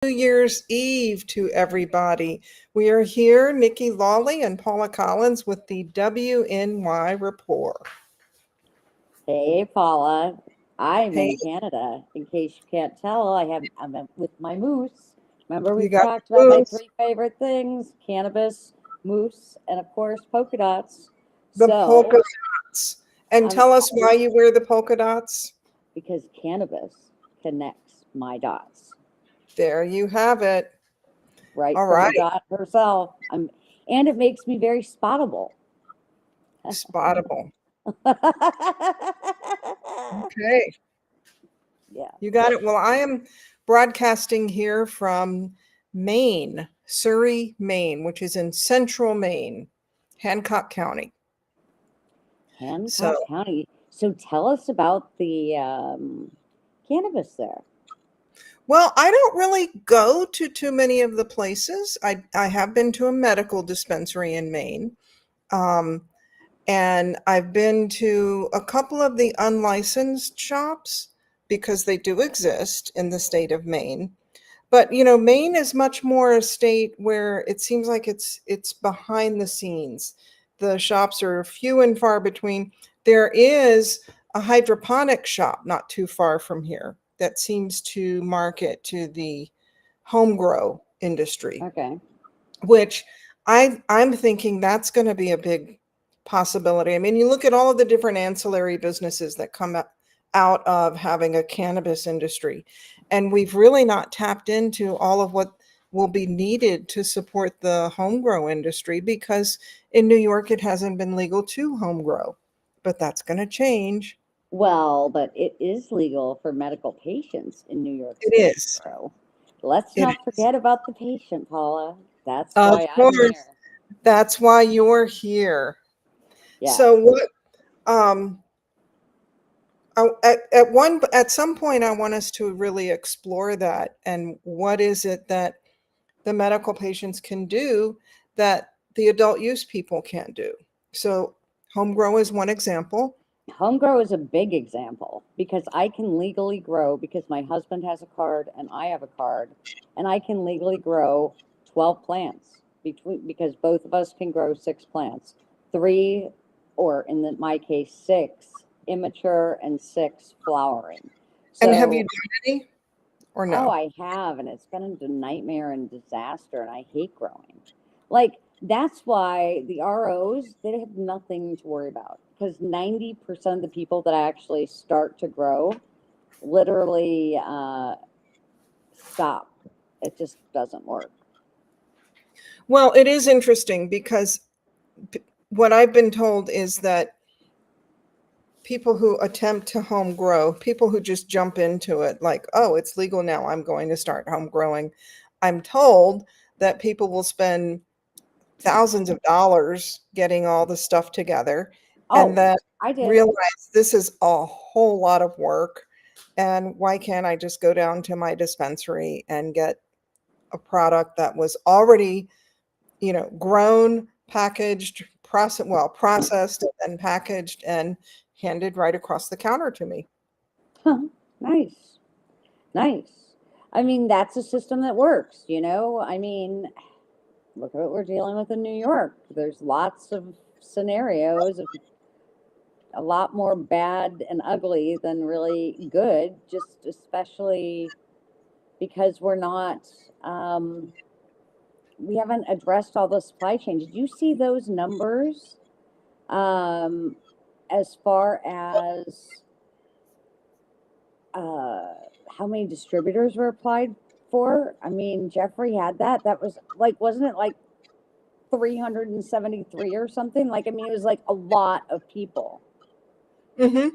New Year's Eve to everybody. We are here, Nikki, Lawley, and Paula Collins with the WNY report. Hey, Paula. I'm Hey, in Canada. In case you can't tell, I'm with my moose. Remember, you we've got talked the about my moose, three favorite things: cannabis, moose, and of course, polka dots. the polka So, dots. And I'm tell us why you wear the polka dots. because cannabis connects my dots There you have it. right All from the right, dot herself. And it makes me very spottable. spottable. Okay, Yeah. you got it. Well, I am broadcasting here from Maine, Surrey, Maine, which is in central Maine, Hancock County. Hancock So, County. So tell us about the cannabis there. well, I don't really go to too many of the places. I have been to a medical dispensary in Maine. Um, and I've been to a couple of the unlicensed shops because they do exist in the state of Maine. But Maine is much more a state where it seems like it's behind the scenes. The shops are few and far between. There is a hydroponic shop not too far from here that seems to market to the home grow industry, Okay. which I'm thinking that's going to be a big possibility. I mean, you look at all of the different ancillary businesses that come out of having a cannabis industry, and we've really not tapped into all of what will be needed to support the home grow industry because in New York it hasn't been legal to home grow, but that's going to change. Well, but it is legal for medical patients in New York It State, is. bro. Let's It not is. forget about the patient, Paula. That's Of why I'm course. here. That's why you're here. Yeah. So what um at some point I want us to really explore that and what is it that the medical patients can do that the adult use people can't do. So home grow is one example. Home grow is a big example because I can legally grow because my husband has a card and I have a card, and I can legally grow 12 plants because both of us can grow 6 plants. Three, or my case, six immature and six flowering. And have you So done any or oh, no? I have, and it's been a nightmare and disaster, and I hate growing. Like, that's why the ROs, they have nothing to worry about because 90% of the people that actually start to grow literally stop. It just doesn't work. Well, it is interesting because what I've been told is that people who attempt to home grow, people who just jump into it like, oh, it's legal now, I'm going to start home growing. I'm told that people will spend thousands of dollars getting all the stuff together and Oh, then I did. realize this is a whole lot of work. And why can't I just go down to my dispensary and get a product that was already, grown, packaged, processed and packaged and handed right across the counter to me. Huh, nice. Nice. I mean, that's a system that works, I mean, look at what we're dealing with in New York. There's lots of scenarios of a lot more bad and ugly than really good, just especially because we haven't addressed all the supply chain. Did you see those numbers um, as far as uh, how many distributors were applied for? I mean, Jeffrey had that. That was like, wasn't it like 373 or something? Like, I mean, it was like a lot of people. Hmm.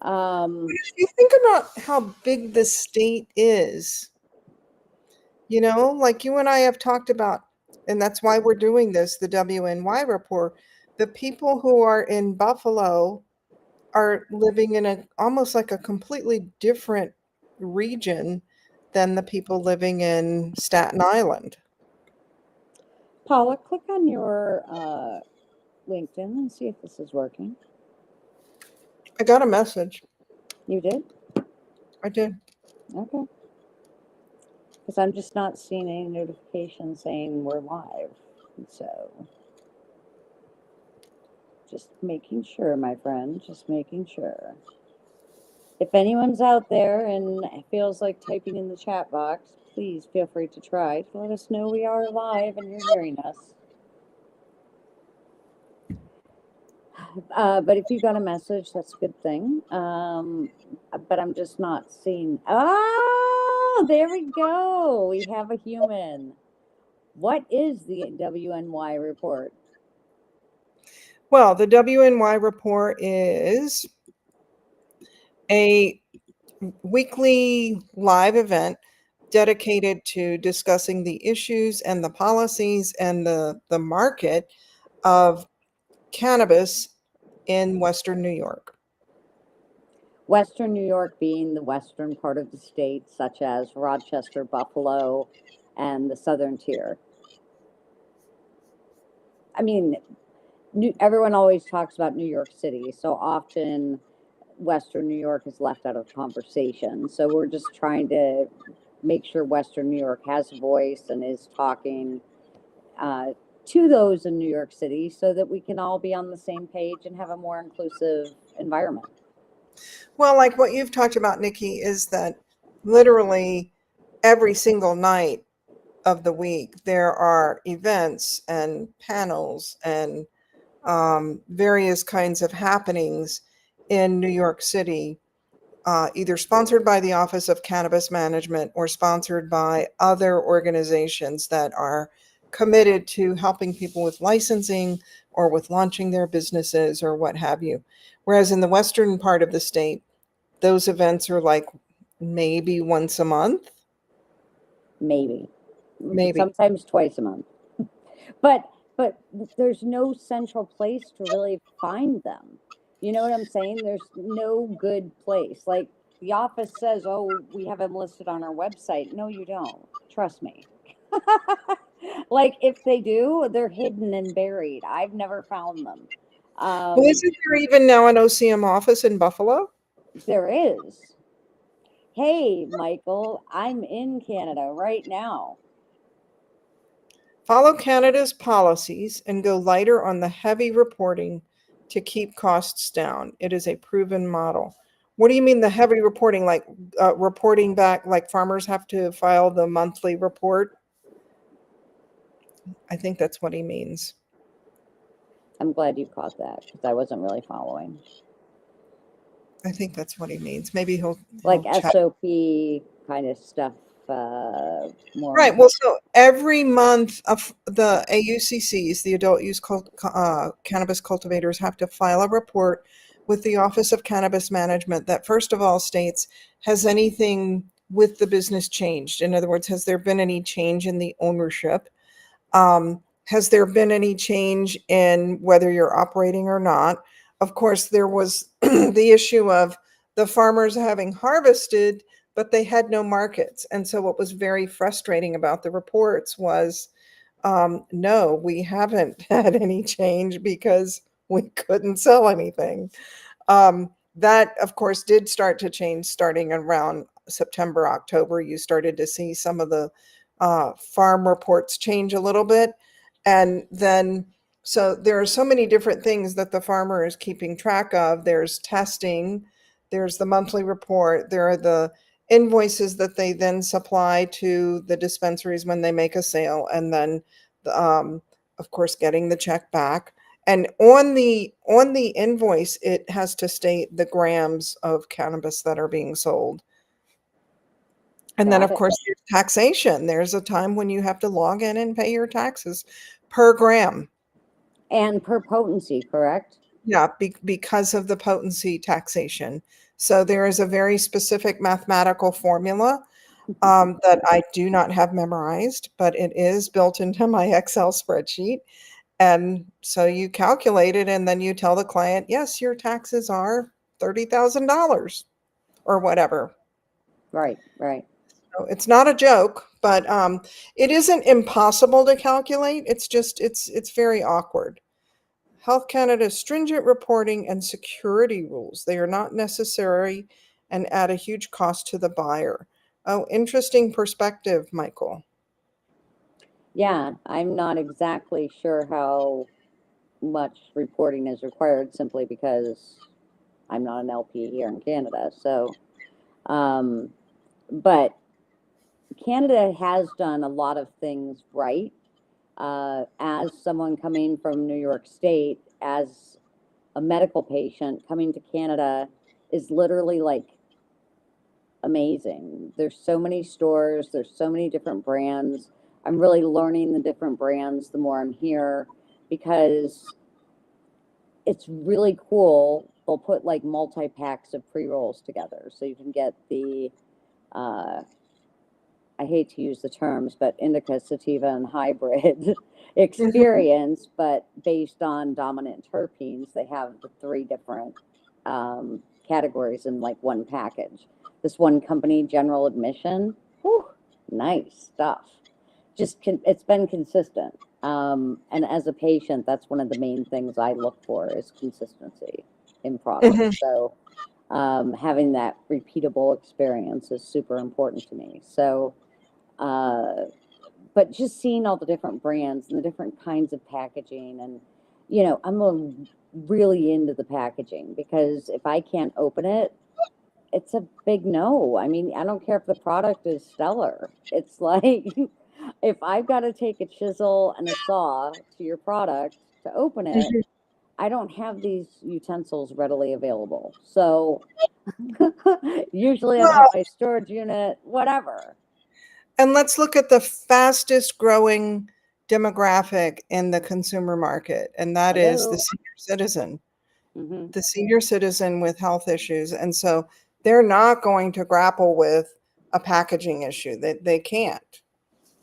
Um, If you think about how big the state is, like you and I have talked about, and that's why we're doing this, the WNY report. The people who are in Buffalo are living in a almost like a completely different region than the people living in Staten Island. Paula, click on your LinkedIn and see if this is working. I got a message. You did? I did. Okay. Because I'm just not seeing any notification saying we're live. So just making sure, my friend, just making sure. If anyone's out there and feels like typing in the chat box, please feel free to try to let us know we are live and you're hearing us. But if you got a message, that's a good thing. But I'm just not seeing. Oh, there we go. We have a human. What is the WNY report? Well, the WNY report is a weekly live event dedicated to discussing the issues and the policies and the market of cannabis in Western New York. Western New York being the western part of the state, such as Rochester, Buffalo, and the southern tier. I mean, everyone always talks about New York City, so often Western New York is left out of the conversation. So we're just trying to make sure Western New York has a voice and is talking to those in New York City so that we can all be on the same page and have a more inclusive environment. Well, like what you've talked about, Nikki, is that literally every single night of the week there are events and panels and various kinds of happenings in New York City, either sponsored by the Office of Cannabis Management or sponsored by other organizations that are committed to helping people with licensing or with launching their businesses or what have you. Whereas in the western part of the state, those events are like maybe once a month. Maybe. Maybe. Sometimes twice a month. But there's no central place to really find them. You know what I'm saying? There's no good place. Like the office says, "Oh, we have them listed on our website." No, you don't. Trust me. Like if they do, they're hidden and buried. I've never found them. Well, isn't there even now an OCM office in Buffalo? There is. Hey, Michael, I'm in Canada right now. Follow Canada's policies and go lighter on the heavy reporting to keep costs down. It is a proven model. What do you mean the heavy reporting? Like reporting back, like farmers have to file the monthly report? I think that's what he means. I'm glad you caught that because I wasn't really following. I think that's what he means. Maybe he'll Like chat. SOP kind of stuff. More Right. Well, so every month of the AUCCs, the adult use cannabis cultivators, have to file a report with the Office of Cannabis Management that first of all states, has anything with the business changed? In other words, has there been any change in the ownership? Has there been any change in whether you're operating or not? Of course, there was the issue of the farmers having harvested, but they had no markets. And so what was very frustrating about the reports was, no, we haven't had any change because we couldn't sell anything. That, of course, did start to change starting around September, October. You started to see some of the farm reports change a little bit. And then, so there are so many different things that the farmer is keeping track of. There's testing, there's the monthly report, there are the invoices that they then supply to the dispensaries when they make a sale, and then, of course, getting the check back. And on the invoice, it has to state the grams of cannabis that are being sold. And then, Got of it. course, there's taxation. There's a time when you have to log in and pay your taxes per gram. And per potency, correct? Yeah, because of the potency taxation. So there is a very specific mathematical formula that I do not have memorized, but it is built into my Excel spreadsheet. And so you calculate it and then you tell the client, yes, your taxes are $30,000 or whatever. Right, right. So it's not a joke, but it isn't impossible to calculate. It's just, it's very awkward. Health Canada's stringent reporting and security rules, they are not necessary and add a huge cost to the buyer. Oh, interesting perspective, Michael. Yeah, I'm not exactly sure how much reporting is required simply because I'm not an LP here in Canada. So, um, but Canada has done a lot of things right. As someone coming from New York State, as a medical patient, coming to Canada is literally like amazing. There's so many stores, there's so many different brands. I'm really learning the different brands the more I'm here because it's really cool. They'll put like multi packs of pre rolls together, so you can get the uh, I hate to use the terms, but indica, sativa, and hybrid Mhm. experience, but based on dominant terpenes, they have the three different categories in like one package. This one company, General Admission, whew, nice stuff. It's been consistent. And as a patient, that's one of the main things I look for is consistency in Mhm. products. So having that repeatable experience is super important to me. So, uh, but just seeing all the different brands and the different kinds of packaging, and really into the packaging because if I can't open it, it's a big no. I mean, I don't care if the product is stellar. It's like if I've got to take a chisel and a saw to your product to open it, Mhm. I don't have these utensils readily available. So usually I don't have Well, my storage unit, whatever. and let's look at the fastest growing demographic in the consumer market, and that is the Hello. senior citizen. Hmm. The senior citizen with health issues. And so they're not going to grapple with a packaging issue. They can't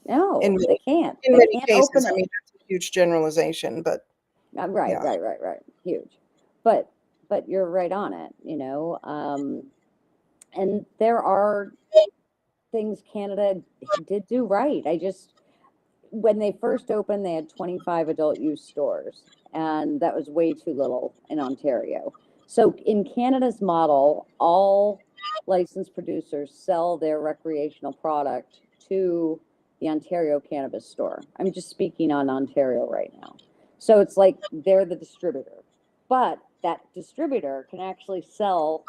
in No, they many, can't. in They many can't open cases. I it. mean, that's a huge generalization, but Right, yeah. right, right, right. Huge. But you're right on it. And there are things Canada did do right. I just when they first opened, they had 25 adult use stores, and that was way too little in Ontario. So in Canada's model, all licensed producers sell their recreational product to the Ontario cannabis store. I'm just speaking on Ontario right now. So it's like they're the distributor, but that distributor can actually sell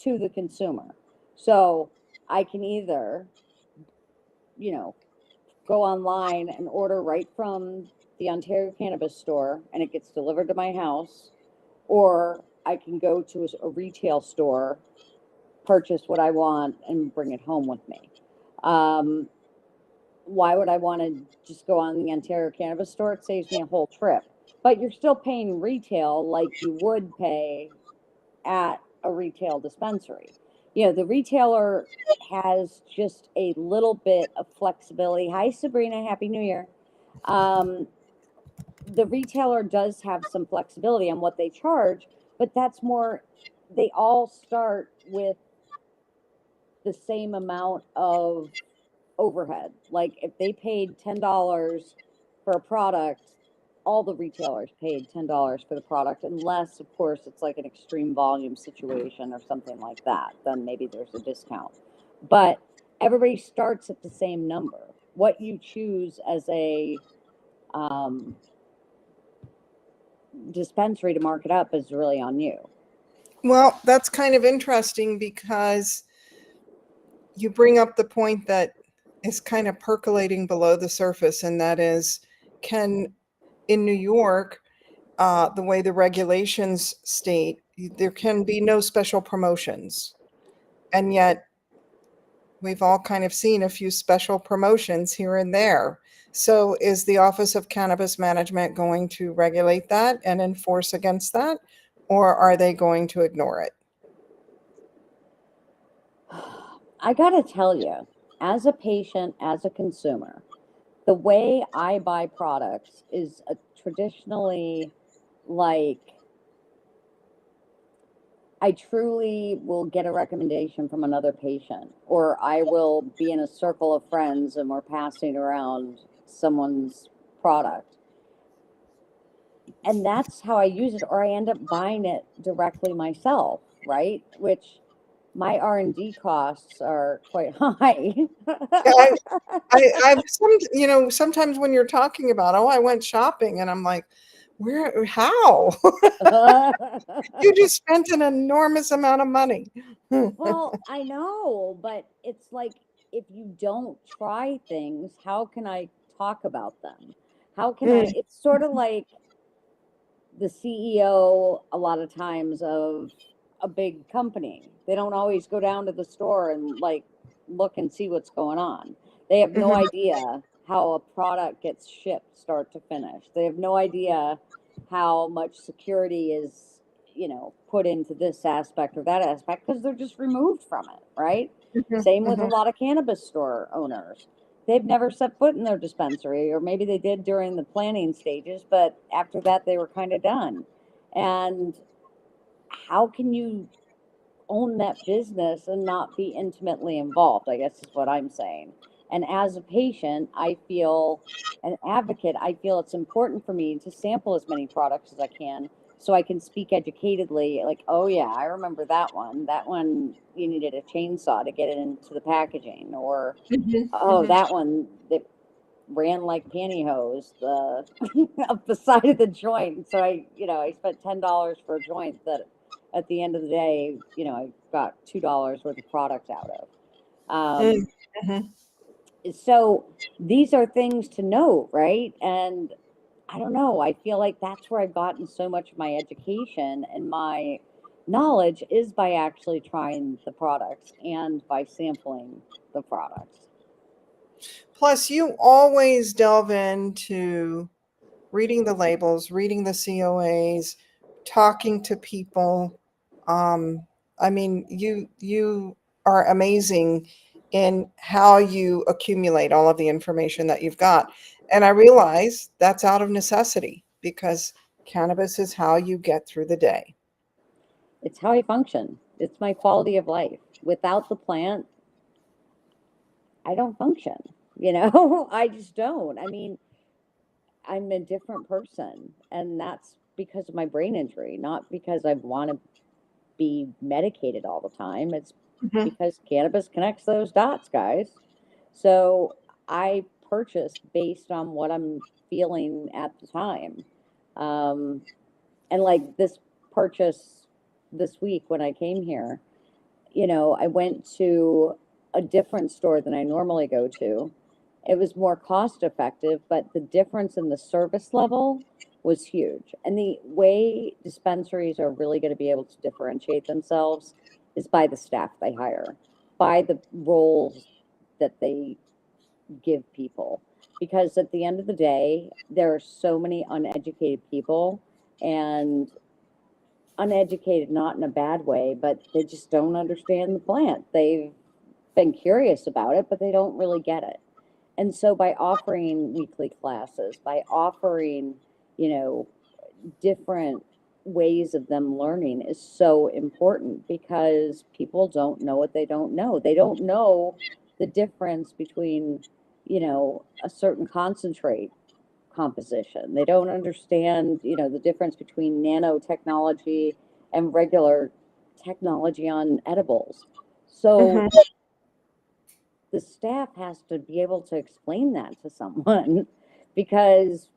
to the consumer. So I can either, you know, go online and order right from the Ontario Cannabis Store and it gets delivered to my house, or I can go to a retail store, purchase what I want, and bring it home with me. Um, why would I want to just go on the Ontario Cannabis Store? It saves me a whole trip. But you're still paying retail like you would pay at a retail dispensary. The retailer has just a little bit of flexibility. Hi, Sabrina. Happy New Year. Um, the retailer does have some flexibility on what they charge, but that's more, they all start with the same amount of overhead. Like if they paid $10 for a product, all the retailers paid $10 for the product, unless, of course, it's like an extreme volume situation or something like that. Then maybe there's a discount. But everybody starts at the same number. What you choose as a um, dispensary to mark it up is really on you. Well, that's kind of interesting because you bring up the point that is kind of percolating below the surface, and that is, can in New York, the way the regulations state, there can be no special promotions. And yet we've all kind of seen a few special promotions here and there. So is the Office of Cannabis Management going to regulate that and enforce against that? Or are they going to ignore it? I got to tell you, as a patient, as a consumer, the way I buy products is traditionally like I truly will get a recommendation from another patient, or I will be in a circle of friends and we're passing around someone's product. And that's how I use it, or I end up buying it directly myself, right? Which My R&D costs are quite high. Yeah, I've sometimes when you're talking about, oh, I went shopping, and I'm like, where, how? You just spent an enormous amount of money. Well, I know, but it's like if you don't try things, how can I talk about them? How can I? Mm, It's sort of like the CEO a lot of times of a big company. They don't always go down to the store and like look and see what's going on. They have no mhm, idea how a product gets shipped start to finish. They have no idea how much security is, put into this aspect or that aspect because they're just removed from it, right? mhm, Same with a mhm. lot of cannabis store owners. They've never set foot in their dispensary, or maybe they did during the planning stages, but after that they were kind of done. And how can you own that business and not be intimately involved, I guess is what I'm saying. And as a patient, I feel an advocate, I feel it's important for me to sample as many products as I can so I can speak educatedly, like, oh yeah, I remember that one. That one you needed a chainsaw to get it into the packaging, or Mhm, oh, mhm. that one that ran like pantyhose the up the side of the joint. So I spent $10 for a joint that at the end of the day, I got $2 worth of product out of. Mm, Um, mhm. so these are things to note, right? And I don't know. I feel like that's where I've gotten so much of my education and my knowledge is by actually trying the products and by sampling the products. Plus, you always delve into reading the labels, reading the COAs, talking to people. Um, I mean, you are amazing in how you accumulate all of the information that you've got. And I realize that's out of necessity because cannabis is how you get through the day. It's how I function. It's my quality of life. Without the plant, I don't function. I just don't. I mean, I'm a different person, and that's because of my brain injury, not because I want to be medicated all the time. It's Mhm. because cannabis connects those dots, guys. So I purchase based on what I'm feeling at the time. Um, and like this purchase this week when I came here, I went to a different store than I normally go to. It was more cost effective, but the difference in the service level was huge. And the way dispensaries are really going to be able to differentiate themselves is by the staff they hire, by the roles that they give people. Because at the end of the day, there are so many uneducated people, and uneducated not in a bad way, but they just don't understand the plant. They've been curious about it, but they don't really get it. And so by offering weekly classes, by offering, you know, different ways of them learning is so important because people don't know what they don't know. They don't know the difference between, a certain concentrate composition. They don't understand, the difference between nanotechnology and regular technology on edibles. So Mhm. the staff has to be able to explain that to someone because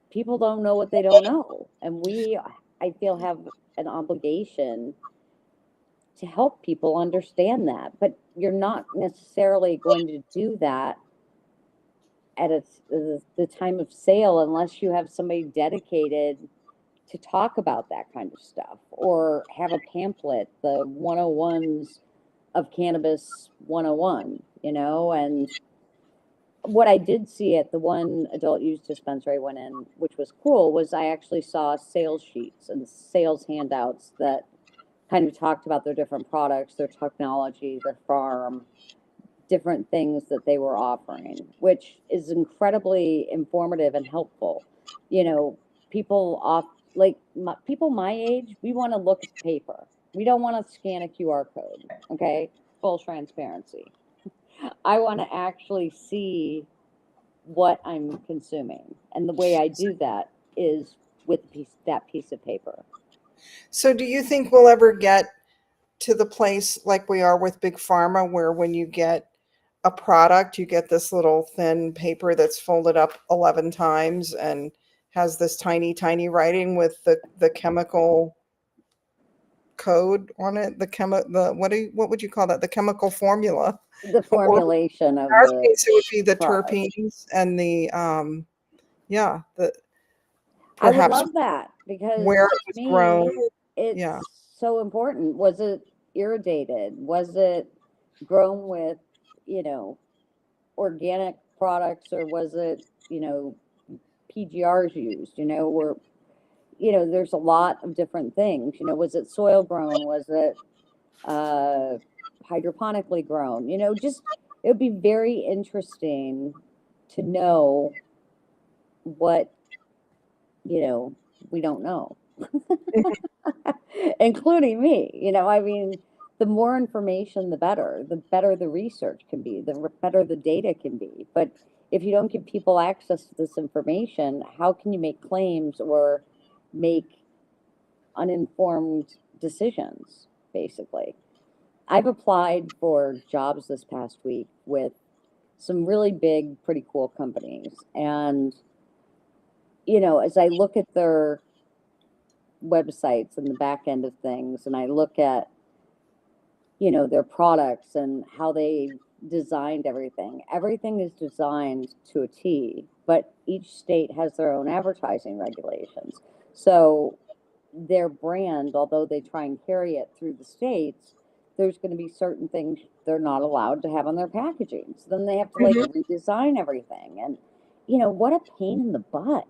people don't know what they don't know. And we, I feel, have an obligation to help people understand that. But you're not necessarily going to do that at the time of sale unless you have somebody dedicated to talk about that kind of stuff or have a pamphlet, the 101s of Cannabis 101, and what I did see at the one adult use dispensary I went in, which was cool, was I actually saw sales sheets and sales handouts that kind of talked about their different products, their technology, their farm, different things that they were offering, which is incredibly informative and helpful. You know, people off like people my age, we want to look at the paper. We don't want to scan a QR code. Okay, full transparency. I want to actually see what I'm consuming, and the way I do that is with that piece of paper. So, do you think we'll ever get to the place like we are with Big Pharma, where when you get a product, you get this little thin paper that's folded up 11 times and has this tiny, tiny writing with the chemical code on it, what would you call that? The chemical formula. The Or in formulation of our the case, it would be the product. terpenes and the yeah, the I would perhaps love that because where to it was grown. me, Yeah. it's so important. Was it irrigated? Was it grown with, you know, organic products, or was it, you know, PGRs used? You know, or there's a lot of different things. You know, was it soil grown? Was it uh, hydroponically grown? You know, just it would be very interesting to know what we don't know, including me. I mean, the more information, the better. The better the research can be, the better the data can be. But if you don't give people access to this information, how can you make claims or make uninformed decisions, basically? I've applied for jobs this past week with some really big, pretty cool companies. And, as I look at their websites and the back end of things, and I look at, their products and how they designed everything. Everything is designed to a T, but each state has their own advertising regulations. So their brand, although they try and carry it through the states, there's going to be certain things they're not allowed to have on their packaging. So then they have to like Mhm. redesign everything. And, what a pain in the butt.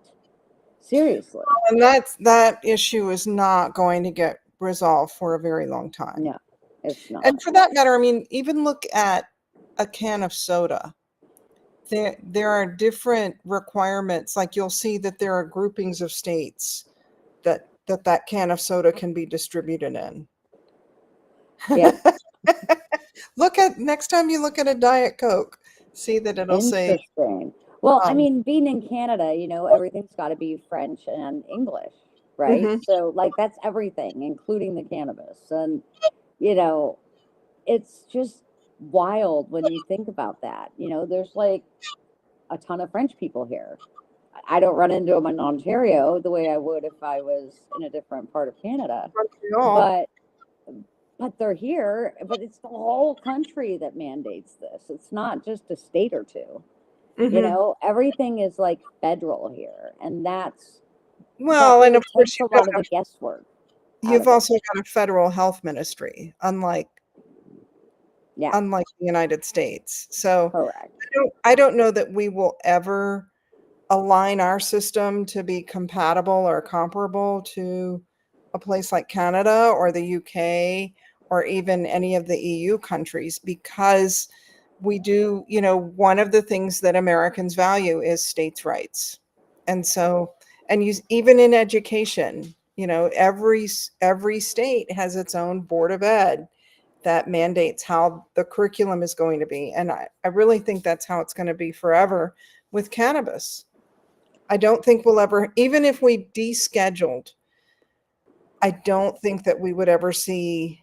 Seriously. And that issue is not going to get resolved for a very long time. No, it's not. And for that matter, I mean, even look at a can of soda. There are different requirements. Like you'll see that there are groupings of states that can of soda can be distributed in. Yeah. Next time you look at a Diet Coke, see that it'll say, Interesting. Well, I um, mean, being in Canada, everything's got to be French and English, right? mhm. So, like, that's everything, including the cannabis. And, you know, it's just wild when you think about that. There's like a ton of French people here. I don't run into them in Ontario the way I would if I was in a different part of Canada, Montreal. but they're here. But it's the whole country that mandates this. It's not just a state or two. Mhm. Everything is like federal here, and that Well, and really of course takes a lot of the guesswork out you've of it. also got a federal health ministry, Yeah, unlike the United States. So correct. I don't know that we will ever align our system to be compatible or comparable to a place like Canada or the UK or even any of the EU countries, because we do, one of the things that Americans value is states' rights. And so, even in education, every state has its own board of ed that mandates how the curriculum is going to be. And I really think that's how it's going to be forever with cannabis. I don't think we'll ever, even if we descheduled, I don't think that we would ever see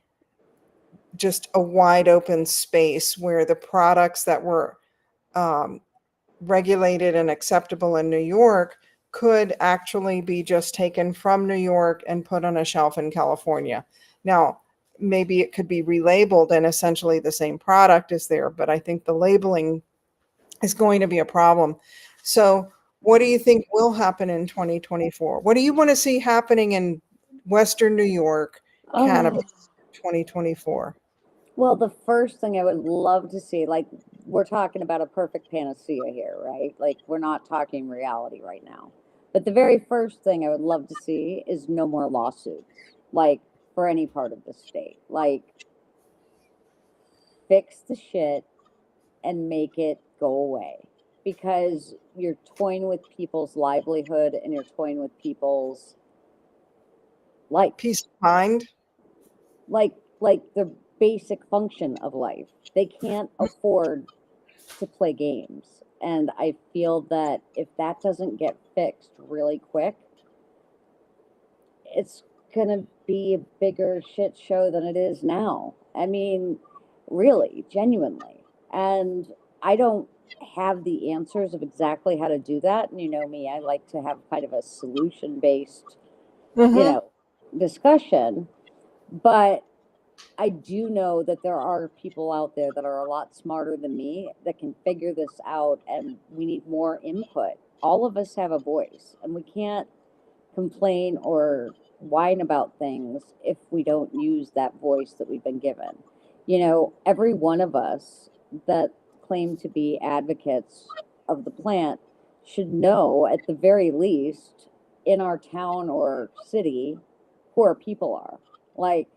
just a wide open space where the products that were um, regulated and acceptable in New York could actually be just taken from New York and put on a shelf in California. Now, maybe it could be relabeled and essentially the same product is there, but I think the labeling is going to be a problem. So, what do you think will happen in 2024? What do you want to see happening in Western New York, Oh, cannabis 2024? well, the first thing I would love to see, like, we're talking about a perfect panacea here, right? Like, we're not talking reality right now. But the very first thing I would love to see is no more lawsuits, like, for any part of the state. Like, fix the shit and make it go away, because you're toying with people's livelihood and you're toying with people's life, Peace of mind. like the basic function of life. They can't afford to play games, and I feel that if that doesn't get fixed really quick, it's going to be a bigger shit show than it is now. I mean, really, genuinely. And I don't have the answers of exactly how to do that. And you know me, I like to have kind of a solution based, Mm-hmm. discussion. But I do know that there are people out there that are a lot smarter than me that can figure this out, and we need more input. All of us have a voice, and we can't complain or whine about things if we don't use that voice that we've been given. Every one of us that claim to be advocates of the plant should know, at the very least, in our town or city, who our people are. Like,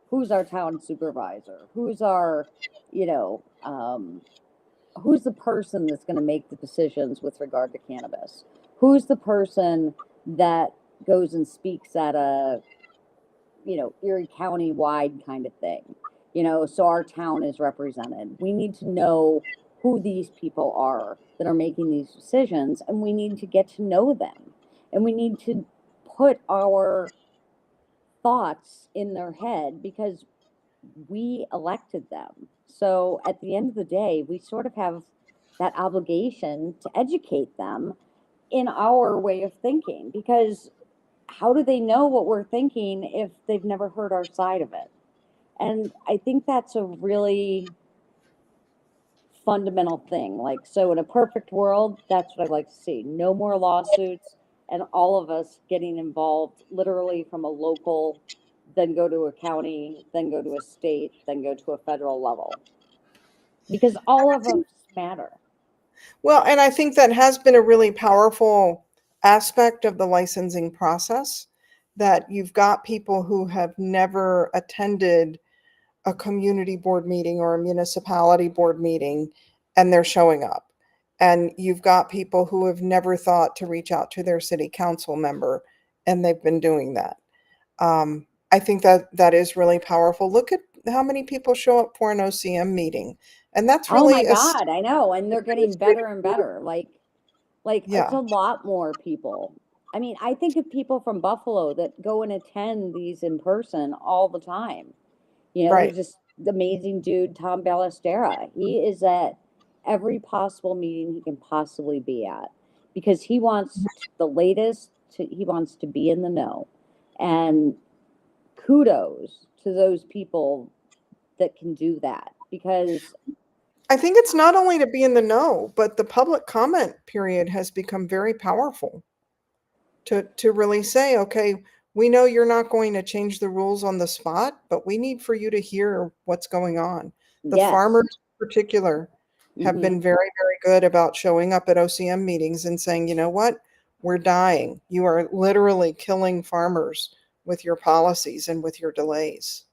who's our town supervisor? You know, um, who's the person that's going to make the decisions with regard to cannabis? Who's the person that goes and speaks at a, Erie County wide kind of thing? So our town is represented. We need to know who these people are that are making these decisions, and we need to get to know them. And we need to put our thoughts in their head because we elected them. So at the end of the day, we sort of have that obligation to educate them in our way of thinking, because how do they know what we're thinking if they've never heard our side of it? And I think that's a really fundamental thing. Like, so in a perfect world, that's what I'd like to see. No more lawsuits, and all of us getting involved literally from a local, then go to a county, then go to a state, then go to a federal level. Because all of us matter. Well, and I think that has been a really powerful aspect of the licensing process, that you've got people who have never attended a community board meeting or a municipality board meeting, and they're showing up. And you've got people who have never thought to reach out to their city council member, and they've been doing that. I think that that is really powerful. Look at how many people show up for an OCM meeting, and that's Oh my really a God, I know. And they're getting better and better. Like it's yeah, a lot more people. I mean, I think of people from Buffalo that go and attend these in person all the time. right. There's this amazing dude, Tom Ballestera. He is at every possible meeting he can possibly be at because he wants the latest, he wants to be in the know. And kudos to those people that can do that, because I think it's not only to be in the know, but the public comment period has become very powerful to really say, okay, we know you're not going to change the rules on the spot, but we need for you to hear what's going on. The yes. farmers in particular have Hmm. been very, very good about showing up at OCM meetings and saying, you know what, we're dying. You are literally killing farmers with your policies and with your delays.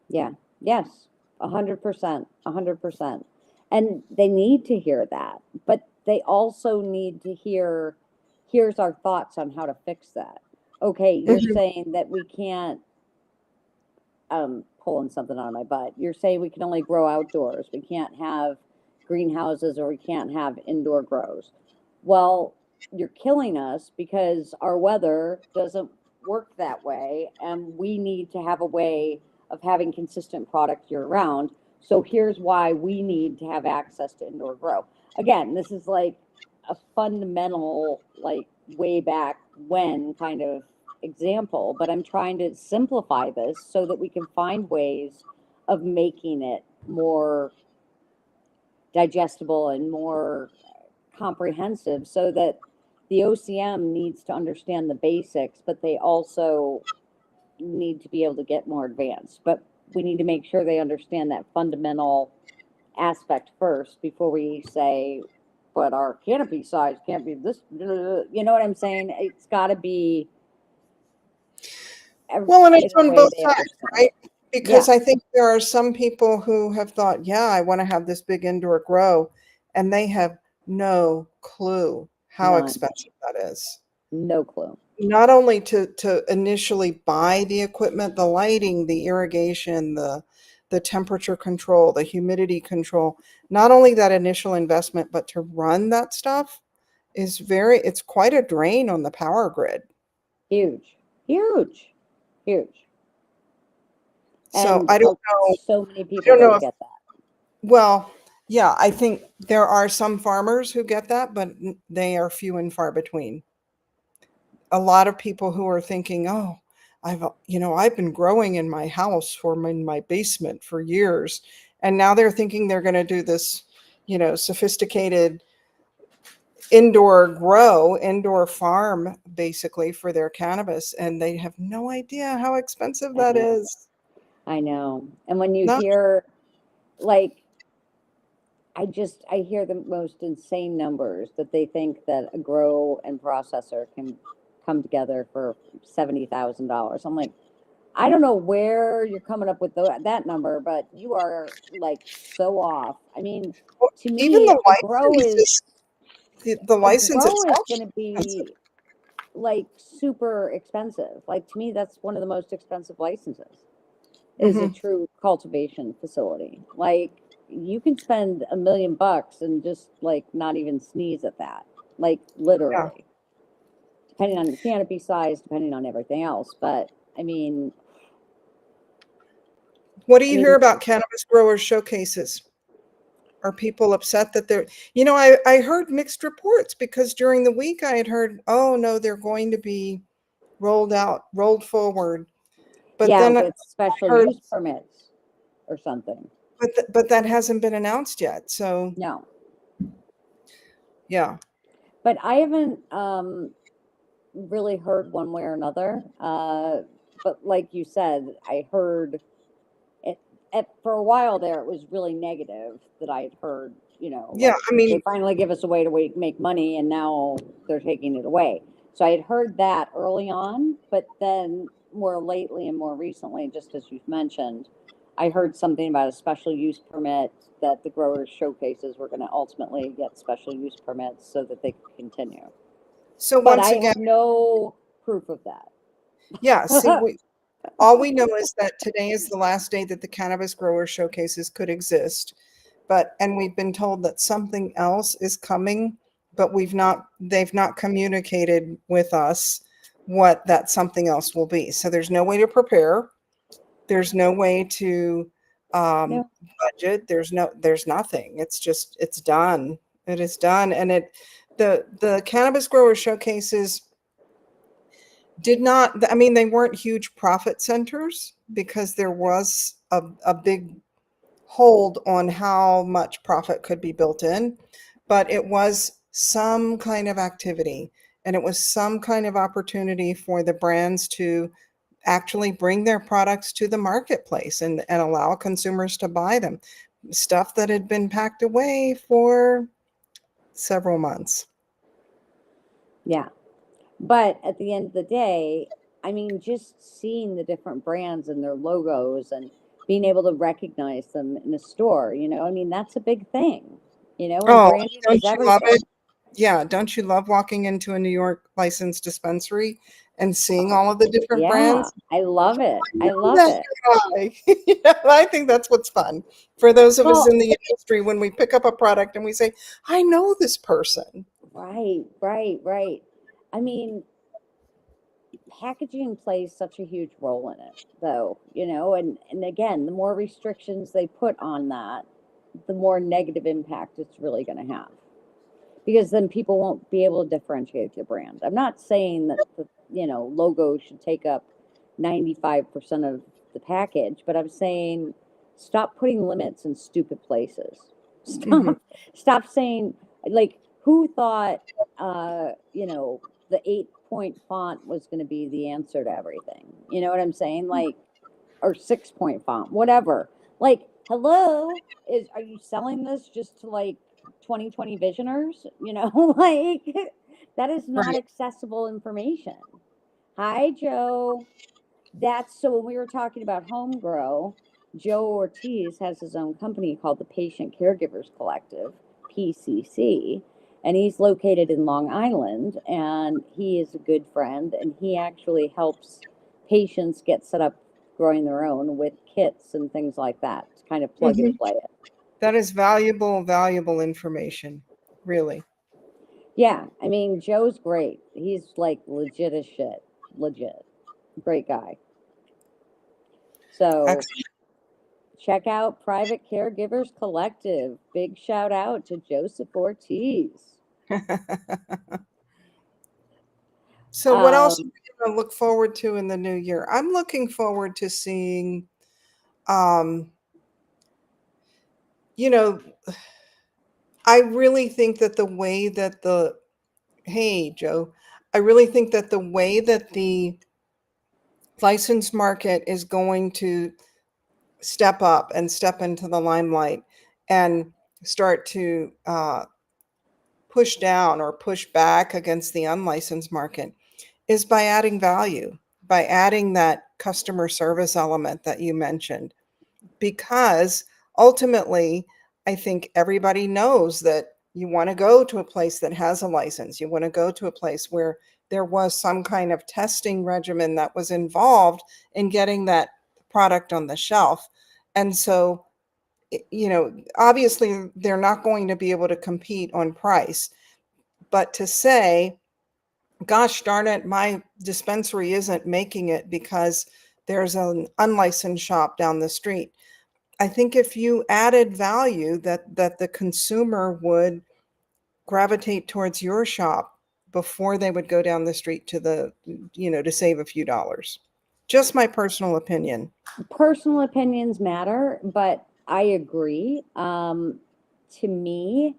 Yeah. Yes. 100%. 100%. And they need to hear that, but they also need to hear, here's our thoughts on how to fix that. Okay, you're Mhm. saying that we can't, pulling something out of my butt. You're saying we can only grow outdoors. We can't have greenhouses, or we can't have indoor grows. Well, you're killing us because our weather doesn't work that way, and we need to have a way of having consistent product year round. So here's why we need to have access to indoor grow. Again, this is like a fundamental, like way back when kind of example, but I'm trying to simplify this so that we can find ways of making it more digestible and more comprehensive, so that the OCM needs to understand the basics, but they also need to be able to get more advanced. But we need to make sure they understand that fundamental aspect first before we say, but our canopy size can't be this. You know what I'm saying? It's got to be Well, and in it's a on way both they sides, understand. right? Because Yeah. I think there are some people who have thought, yeah, I want to have this big indoor grow, and they have no clue how None. expensive that is. No clue. Not only to initially buy the equipment, the lighting, the irrigation, the temperature control, the humidity control, not only that initial investment, but to run that stuff it's quite a drain on the power grid. Huge. Huge. Huge. So And I don't know. so many I people don't know don't if, get that. well, yeah, I think there are some farmers who get that, but they are few and far between. A lot of people who are thinking, oh, I've been growing in my house or in my basement for years. And now they're thinking they're going to do this, sophisticated indoor farm, basically, for their cannabis. And they have no idea how expensive I that know. is. I know. And when you Not, hear, like, I hear the most insane numbers that they think that a grow and processor can come together for $70,000. I'm like, I don't know where you're coming up with that number, but you are like so off. I mean, to even me, the license is, the a license grow is itself going is to expensive. be like super expensive. Like to me, that's one of the most expensive licenses. Is a Hmm. true cultivation facility. Like you can spend $1 million and just like not even sneeze at that. Like Yeah. literally, depending on the canopy size, depending on everything else. But I mean, What do I you hear mean, about cannabis growers showcases? Are people upset that I heard mixed reports because during the week I had heard, oh no, they're going to be rolled forward. But yeah, then I with special heard, use permits or something. but that hasn't been announced yet. So No, yeah. but I haven't really heard one way or another. But like you said, I heard it for a while there. It was really negative that I had heard. Yeah. Like I mean, they finally give us a way to make money, and now they're taking it away. So I had heard that early on, but then more lately and more recently, just as you've mentioned, I heard something about a special use permit that the growers showcases were going to ultimately get special use permits so that they could continue. so But I once again, have no proof of that. yeah, see, all we know is that today is the last day that the cannabis grower showcases could exist. And we've been told that something else is coming, but they've not communicated with us what that something else will be. So there's no way to prepare. There's no way to No, budget. There's nothing. It's done. It is done. And the cannabis grower showcases did not, I mean, they weren't huge profit centers because there was a big hold on how much profit could be built in, but it was some kind of activity, and it was some kind of opportunity for the brands to actually bring their products to the marketplace and allow consumers to buy them. Stuff that had been packed away for several months. yeah. But at the end of the day, I mean, just seeing the different brands and their logos and being able to recognize them in a store, I mean, that's a big thing, and Oh, branding is don't you love everything. it? Yeah, don't you love walking into a New York licensed dispensary and seeing all of the different Yeah, brands? I love it. I I know love that it. guy. I think that's what's fun for those of us Well, in the industry when we pick up a product and we say, I know this person. right, right, right. I mean, packaging plays such a huge role in it, though, and again, the more restrictions they put on that, the more negative impact it's really going to have. Because then people won't be able to differentiate their brand. I'm not saying that the logo should take up 95% of the package, but I'm saying stop putting limits in stupid places. Hmm. Stop saying like who thought the 8-point font was going to be the answer to everything. You know what I'm saying? Like or 6-point font, whatever. Like, hello, are you selling this just to like 2020 visioners? Like that is not Right. accessible information. Hi, Joe. That's so when we were talking about home grow, Joe Ortiz has his own company called the Patient Caregivers Collective, PCC, and he's located in Long Island, and he is a good friend, and he actually helps patients get set up growing their own with kits and things like that to kind of plug Hmm. and play it. That is valuable, valuable information. Really. Yeah, I mean, Joe's great. He's like legit as shit. Legit. Great guy. So Excellent. check out Private Caregivers Collective. Big shout out to Joseph Ortiz. So what else are Um, we going to look forward to in the new year? I'm looking forward to seeing, um, you know, I really think that hey, Joe, I really think that the way that the license market is going to step up and step into the limelight and start to push down or push back against the unlicensed market is by adding value, by adding that customer service element that you mentioned. Because ultimately, I think everybody knows that you want to go to a place that has a license. You want to go to a place where there was some kind of testing regimen that was involved in getting that product on the shelf. And so, obviously, they're not going to be able to compete on price. But to say, gosh darn it, my dispensary isn't making it because there's an unlicensed shop down the street. I think if you added value that the consumer would gravitate towards your shop before they would go down the street to save a few dollars. Just my personal opinion. Personal opinions matter, but I agree. To me,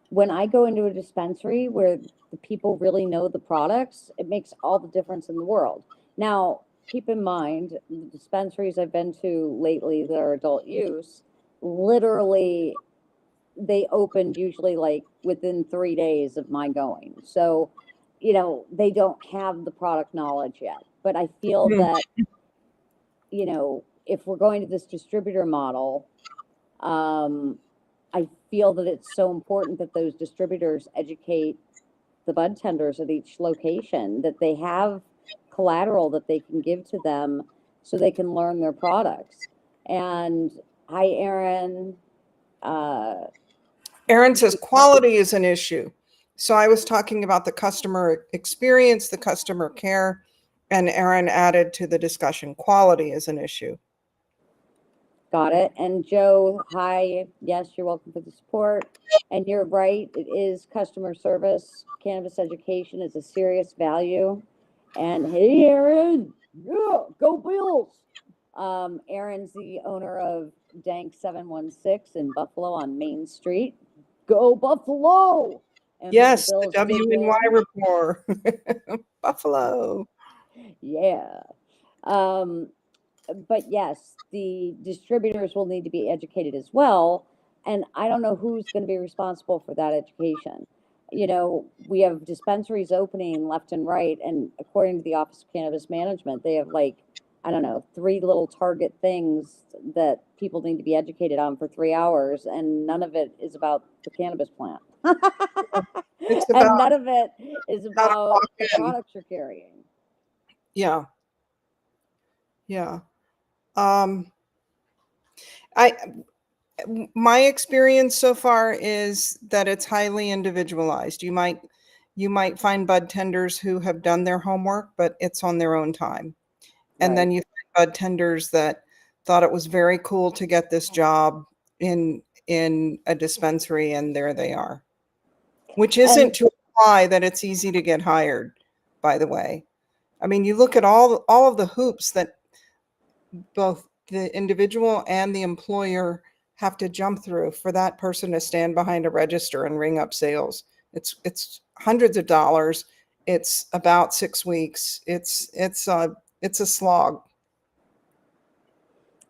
when I go into a dispensary where the people really know the products, it makes all the difference in the world. Now, keep in mind, the dispensaries I've been to lately that are adult use, literally, they opened usually like within 3 days of my going. So, they don't have the product knowledge yet. But I feel Hmm. that, if we're going to this distributor model, um, I feel that it's so important that those distributors educate the bud tenders at each location, that they have collateral that they can give to them so they can learn their products. And hi, Aaron. Uh, Aaron says quality is an issue. So I was talking about the customer experience, the customer care, and Aaron added to the discussion quality is an issue. Got it. And Joe, hi. Yes, you're welcome for the support. And you're right, it is customer service. Cannabis education is a serious value. And hey, Aaron, yeah, go Bills. Aaron's the owner of Dank 716 in Buffalo on Main Street. Go Buffalo! And the Yes, the Bills did WNY win. report. Buffalo. Yeah. Um, but yes, the distributors will need to be educated as well. And I don't know who's going to be responsible for that education. We have dispensaries opening left and right. And according to the Office of Cannabis Management, they have like, I don't know, three little target things that people need to be educated on for 3 hours. And none of it is about the cannabis plant. It's And about none of it is how to about walk the in. products you're carrying. Yeah, yeah. Um, I my experience so far is that it's highly individualized. You might find bud tenders who have done their homework, but it's on their own time. And Right. then you find bud tenders that thought it was very cool to get this job in a dispensary, and there they are. Which isn't And to imply that it's easy to get hired, by the way. I mean, you look at all of the hoops that both the individual and the employer have to jump through for that person to stand behind a register and ring up sales. It's hundreds of dollars. It's about 6 weeks. It's a slog.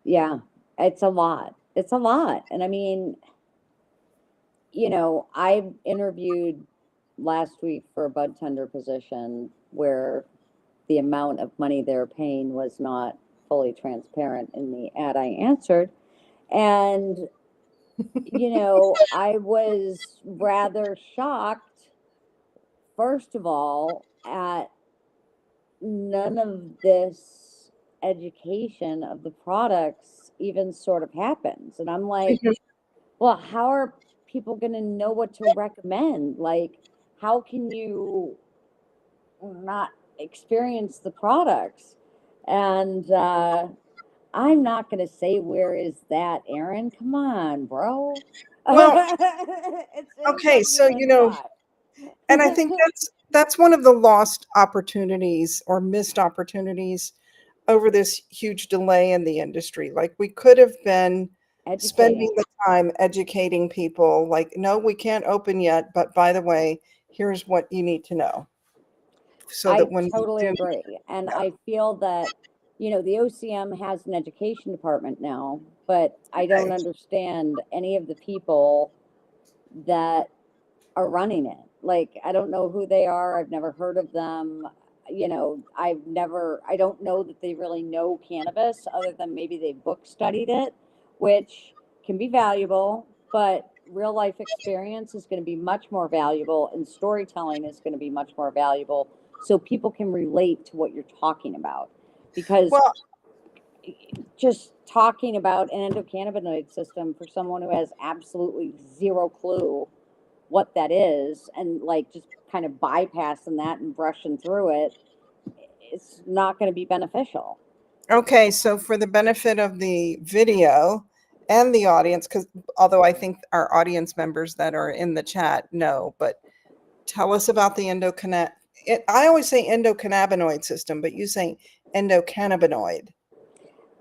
yeah, it's a lot. It's a lot. And I mean, I interviewed last week for a bud tender position where the amount of money they're paying was not fully transparent in the ad I answered. And, I was rather shocked, first of all, at none of this education of the products even sort of happens. And I'm like, well, how are people going to know what to recommend? Like, how can you not experience the products? And I'm not going to say where is that, Aaron. Come on, bro. Well, It's in okay, so WNY. and I think that's one of the lost opportunities or missed opportunities over this huge delay in the industry. Like we could have been spending Educating. the time educating people like, no, we can't open yet, but by the way, here's what you need to know. So that I when we totally do, agree. And yeah, I feel that, the OCM has an education department now, but I don't okay. understand any of the people that are running it. Like, I don't know who they are. I've never heard of them. I don't know that they really know cannabis other than maybe they book studied it, which can be valuable, but real life experience is going to be much more valuable and storytelling is going to be much more valuable so people can relate to what you're talking about. Because Well, just talking about an endocannabinoid system for someone who has absolutely zero clue what that is and like just kind of bypassing that and brushing through it, it's not going to be beneficial. okay, so for the benefit of the video and the audience, because although I think our audience members that are in the chat know, but tell us about the endocannabinoid. I always say endocannabinoid system, but you say endocannabinoid.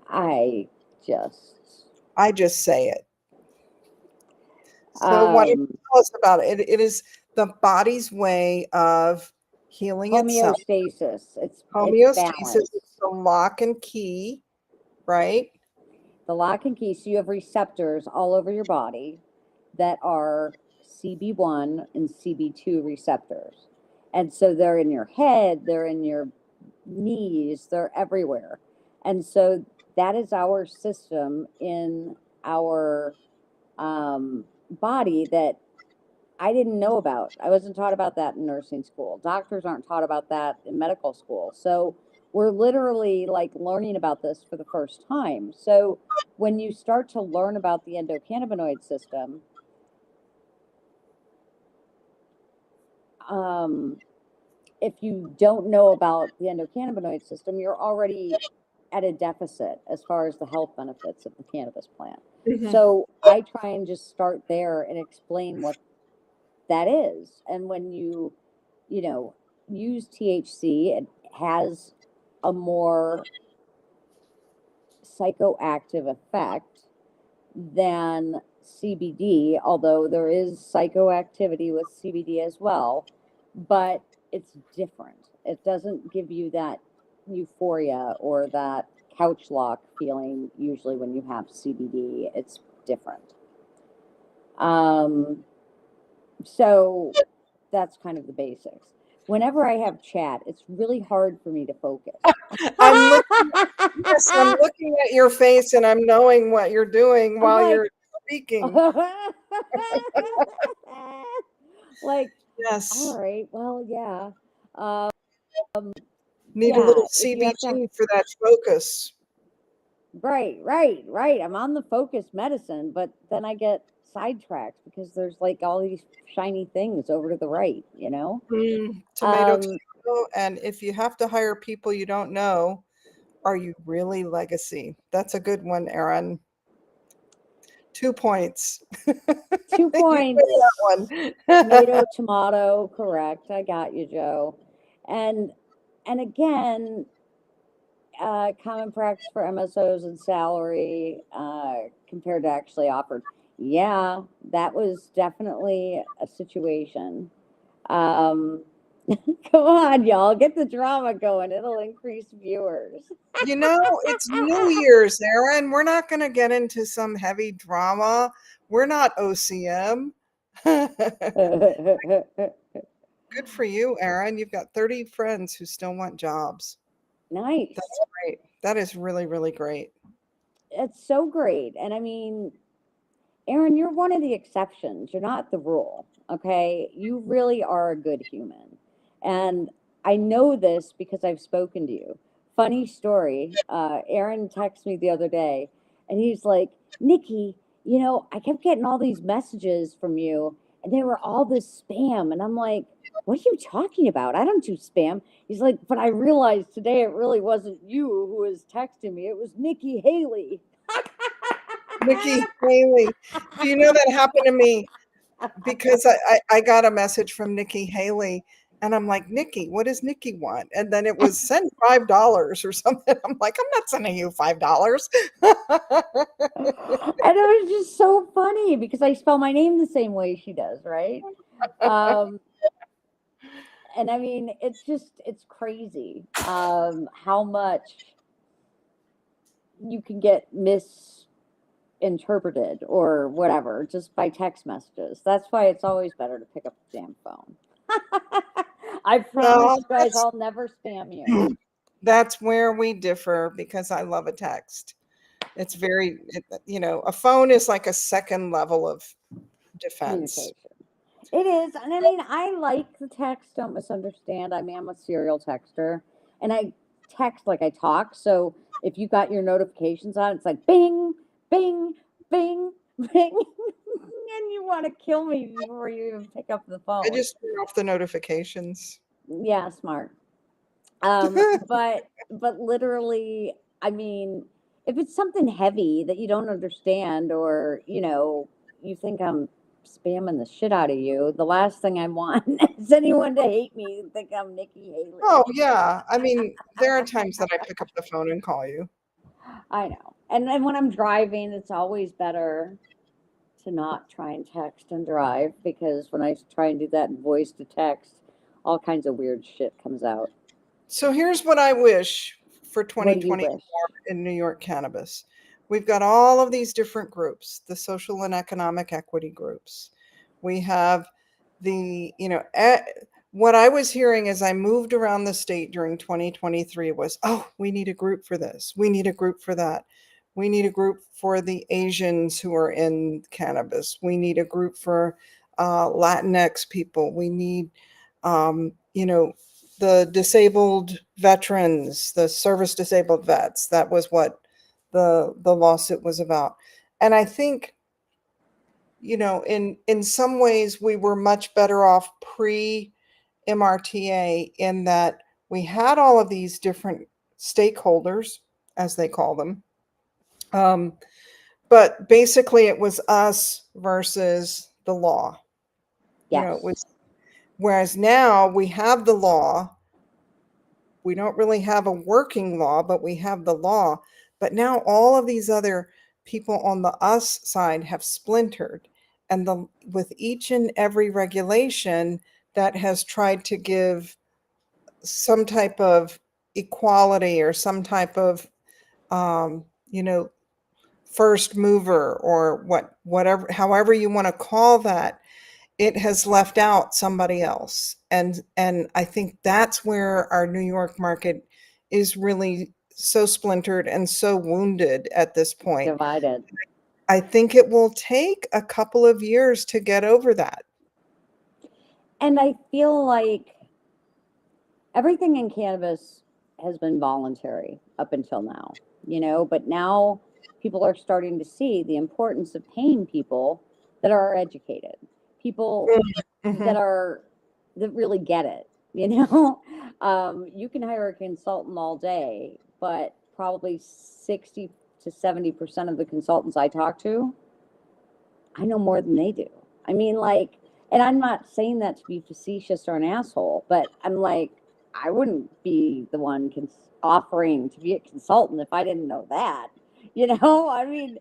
I just I just say it. So why don't you um tell us about it? It is the body's way of healing itself. homeostasis, it's Homeostasis is balance. the lock and key, right? The lock and key, so you have receptors all over your body that are CB1 and CB2 receptors, and so they're in your head, they're in your knees, they're everywhere. And so that is our system in our body that I didn't know about. I wasn't taught about that in nursing school. Doctors aren't taught about that in medical school. So we're literally like learning about this for the first time. So when you start to learn about the endocannabinoid system, um, if you don't know about the endocannabinoid system, you're already at a deficit as far as the health benefits of the cannabis plant. Mhm. So I try and just start there and explain what that is. And when you know, use THC, it has a more psychoactive effect than CBD, although there is psychoactivity with CBD as well, but it's different. It doesn't give you that euphoria or that couch lock feeling usually when you have CBD. It's different. Um, so that's kind of the basics. Whenever I have chat, it's really hard for me to focus. I'm looking, yes, I'm looking at your face and I'm knowing what you're doing I'm while like, you're speaking. like, all Yes. right, well, yeah. Um, Need a yeah, little if you have to, CBT for that focus. right. I'm on the focused medicine, but then I get sidetracked because there's like all these shiny things over to the right, you know? Tomato, Um, tomato. And if you have to hire people you don't know, are you really legacy? That's a good one, Erin. 2 points. two You say points. that one. Tomato, tomato, correct. I got you, Joe. And again, common practice for MSOs and salary compared to actually offered. Yeah, that was definitely a situation. Um, come on, y'all, get the drama going. It'll increase viewers. It's New Year's, Erin. We're not going to get into some heavy drama. We're not OCM. Good for you, Erin. You've got 30 friends who still want jobs. Nice. That's great. That is really, really great. It's so great. And I mean, Aaron, you're one of the exceptions. You're not the rule. Okay. You really are a good human. And I know this because I've spoken to you. Funny story. Aaron texted me the other day and he's like, Nikki, I kept getting all these messages from you and they were all this spam. And I'm like, what are you talking about? I don't do spam. He's like, but I realized today it really wasn't you who was texting me. It was Nikki Haley. Nikki Haley. Do you know that happened to me? Because I got a message from Nikki Haley, and I'm like, Nikki, what does Nikki want? And then it was send $5 or something. I'm like, I'm not sending you $5. And it was just so funny because I spell my name the same way she does, right? Um, and I mean, it's crazy how much you can get misinterpreted or whatever just by text messages. That's why it's always better to pick up the damn phone. I promise Well, you guys, I'll never spam you. that's where we differ because I love a text. It's very, a phone is like a second level of defense. Communication. It is. And I mean, I like the text. Don't misunderstand. I mean, I'm a serial texter and I text like I talk. So if you got your notifications on, it's like bing, bing, bing, bing. And you want to kill me before you even pick up the I phone. just turn off the notifications. Yeah, smart. But literally, I mean, if it's something heavy that you don't understand or, you think I'm spamming the shit out of you, the last thing I want is anyone to hate me and think I'm Nikki Haley. Oh, yeah. I mean, there are times that I pick up the phone and call you. I know. And then when I'm driving, it's always better to not try and text and drive because when I try and do that in voice to text, all kinds of weird shit comes out. So here's what I wish for What do you 2024 wish? in New York cannabis. We've got all of these different groups, the social and economic equity groups. We have what I was hearing as I moved around the state during 2023 was, oh, we need a group for this. We need a group for that. We need a group for the Asians who are in cannabis. We need a group for Latinx people. We need, the disabled veterans, the service disabled vets. That was what the lawsuit was about. And I think, in some ways we were much better off pre MRTA in that we had all of these different stakeholders, as they call them. But basically it was us versus the law. It was, Yes. whereas now we have the law. We don't really have a working law, but we have the law. But now all of these other people on the us side have splintered. And with each and every regulation that has tried to give some type of equality or some type of, um, you know, first mover or whatever, however you want to call that, it has left out somebody else. And I think that's where our New York market is really so splintered and so wounded at this point. Divided. I think it will take a couple of years to get over that. And I feel like everything in cannabis has been voluntary up until now, but now people are starting to see the importance of paying people that are educated, people Mm-hmm. that really get it, you can hire a consultant all day, but probably 60 to 70% of the consultants I talk to, I know more than they do. I mean, like, and I'm not saying that to be facetious or an asshole, but I'm like, I wouldn't be the one offering to be a consultant if I didn't know that. I mean,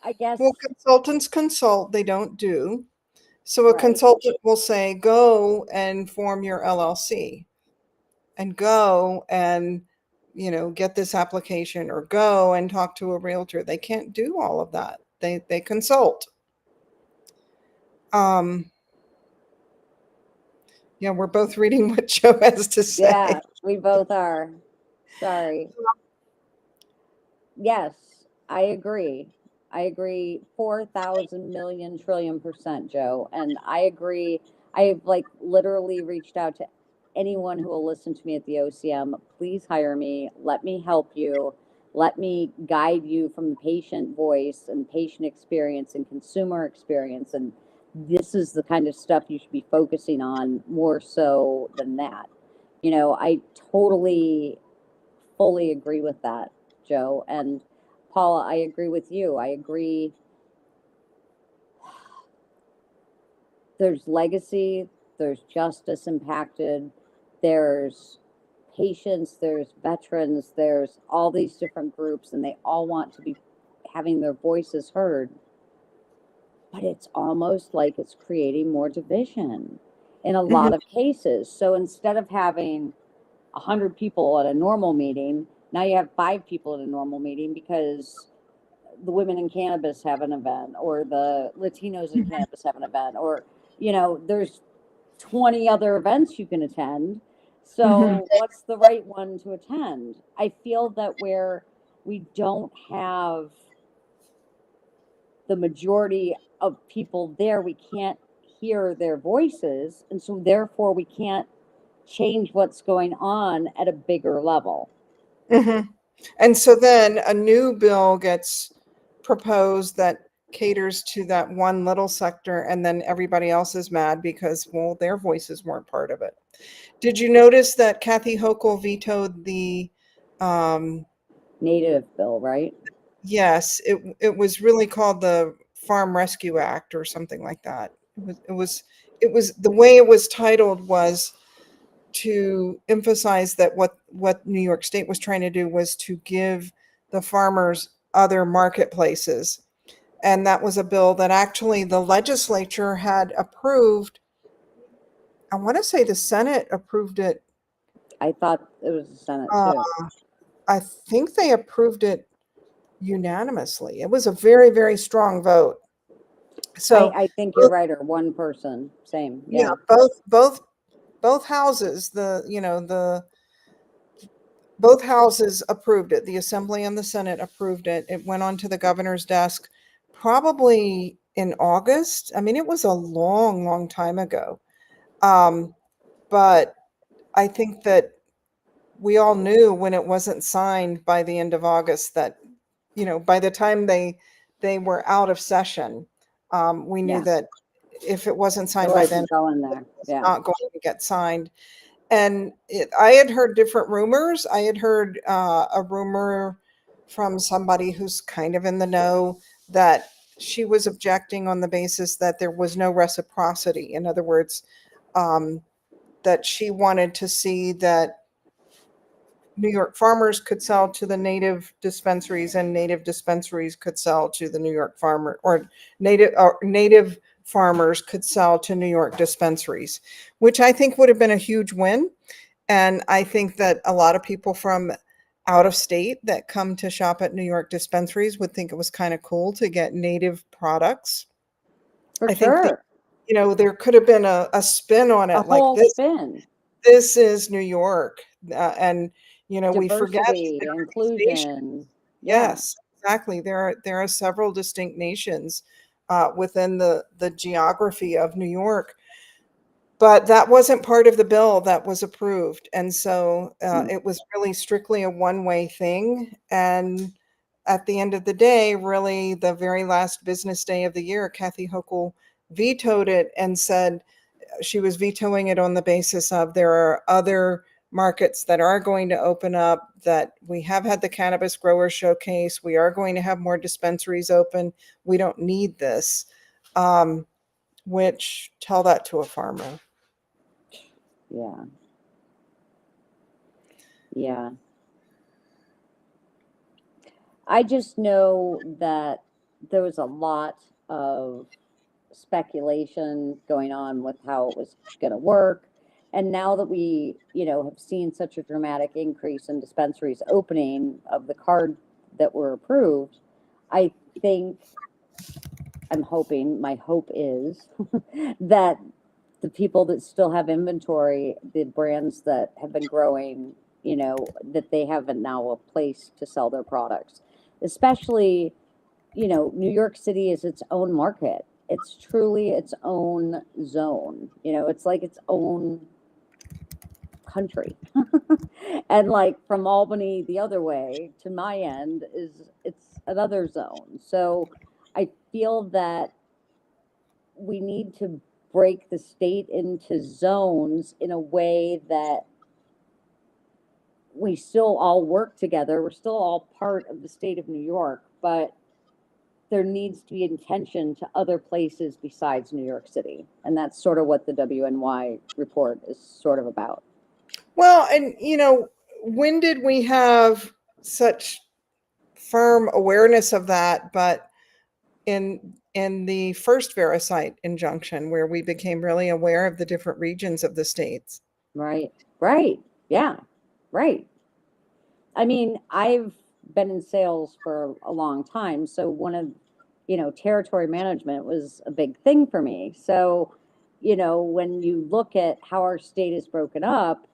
I guess. Well, consultants consult, they don't do. So a Right. consultant will say, go and form your LLC and go and, get this application or go and talk to a realtor. They can't do all of that. They consult. Yeah, we're both reading what Joe has to say. Yeah, we both are. Sorry. Yes, I agree. I agree 4,000 million trillion %, Joe. And I agree. I've like literally reached out to anyone who will listen to me at the OCM. Please hire me. Let me help you. Let me guide you from the patient voice and patient experience and consumer experience and this is the kind of stuff you should be focusing on more so than that. I totally, fully agree with that, Joe. And Paula, I agree with you. I agree. There's legacy, there's justice impacted, there's patients, there's veterans, there's all these different groups, and they all want to be having their voices heard. But it's almost like it's creating more division in a lot of cases. So instead of having 100 people at a normal meeting, now you have 5 people at a normal meeting because the women in cannabis have an event, or the Latinos in cannabis have an event, or there's 20 other events you can attend. So what's the right one to attend? I feel that where we don't have the majority of people there, we can't hear their voices, and so therefore we can't change what's going on at a bigger level. And so then a new bill gets proposed that caters to that one little sector, and then everybody else is mad because, well, their voices weren't part of it. Did you notice that Kathy Hochul vetoed the Native bill, right? yes, it was really called the Farm Rescue Act or something like that. It was the way it was titled was to emphasize that what New York State was trying to do was to give the farmers other marketplaces. And that was a bill that actually the legislature had approved. I want to say the Senate approved it. I thought it was the Senate Uh, too. I think they approved it unanimously. It was a very, very strong vote. So I think you're right, or one person, same. yeah, Yeah. both houses, both houses approved it. The Assembly and the Senate approved it. It went on to the governor's desk probably in August. I mean, it was a long, long time ago. But I think that we all knew when it wasn't signed by the end of August that, by the time they were out of session, we knew Yeah. that if it wasn't It signed by then, wasn't going there. it was Yeah. not going to get signed. And I had heard different rumors. I had heard a rumor from somebody who's kind of in the know that she was objecting on the basis that there was no reciprocity. In other words, that she wanted to see that New York farmers could sell to the native dispensaries and native dispensaries could sell to the New York farmer, or native farmers could sell to New York dispensaries, which I think would have been a huge win. And I think that a lot of people from out of state that come to shop at New York dispensaries would think it was kind of cool to get native products. For I think that, sure. there could have been a spin on A it like whole this. spin. This is New York. And, we forget Diversity, there are these nations. inclusion. Yeah. Yes, exactly. There are several distinct nations within the geography of New York. But that wasn't part of the bill that was approved, and so, it was really strictly a one-way thing, and at the end of the day, really, the very last business day of the year, Kathy Hochul vetoed it and said she was vetoing it on the basis of there are other markets that are going to open up, that we have had the Cannabis Grower Showcase, we are going to have more dispensaries open, we don't need this, which tell that to a farmer. Yeah. Yeah. I just know that there was a lot of speculation going on with how it was going to work. And now that we, have seen such a dramatic increase in dispensaries opening of the card that were approved, I think, I'm hoping, my hope is that the people that still have inventory, the brands that have been growing, that they have now a place to sell their products. Especially, New York City is its own market. It's truly its own zone. It's like its own country. And like from Albany the other way to my end it's another zone. So I feel that we need to break the state into zones in a way that we still all work together. We're still all part of the state of New York, but there needs to be intention to other places besides New York City. And that's sort of what the WNY report is sort of about. Well, and when did we have such firm awareness of that? But in the first Vericite injunction, where we became really aware of the different regions of the states. Right. Right. Yeah. Right. I mean, I've been in sales for a long time, so one of, territory management was a big thing for me. So, when you look at how our state is broken up,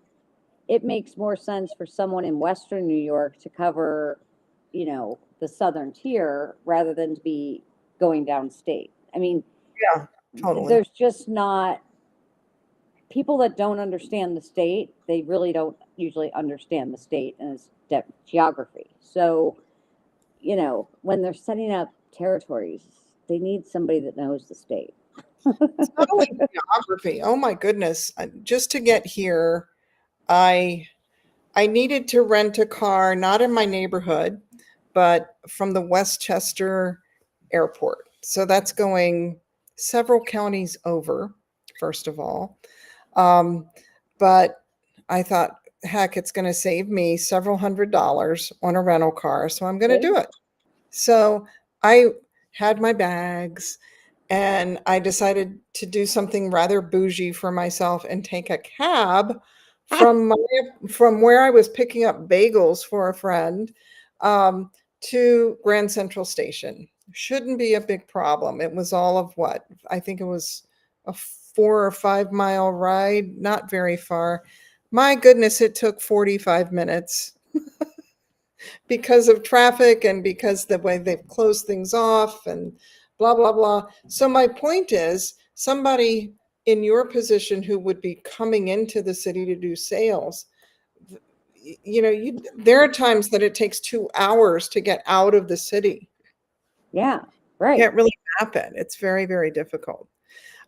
it makes more sense for someone in Western New York to cover, the southern tier rather than to be going downstate. I mean, Yeah, totally. there's just not people that don't understand the state. They really don't usually understand the state and its geography. So, when they're setting up territories, they need somebody that knows the state. It's not only geography. Oh my goodness. Just to get here, I I needed to rent a car, not in my neighborhood, but from the Westchester airport. So that's going several counties over, first of all. Um, but I thought, heck, it's going to save me several $100s on a rental car. So I'm going to do it. So I had my bags and I decided to do something rather bougie for myself and take a cab from where I was picking up bagels for a friend to Grand Central Station. Shouldn't be a big problem. It was all of what? I think it was a 4 or 5 mile ride, not very far. My goodness, it took 45 minutes because of traffic and because the way they've closed things off and blah blah blah. So my point is, somebody in your position who would be coming into the city to do sales, there are times that it takes 2 hours to get out of the city. Yeah, right. Can't really map it. It's very, very difficult.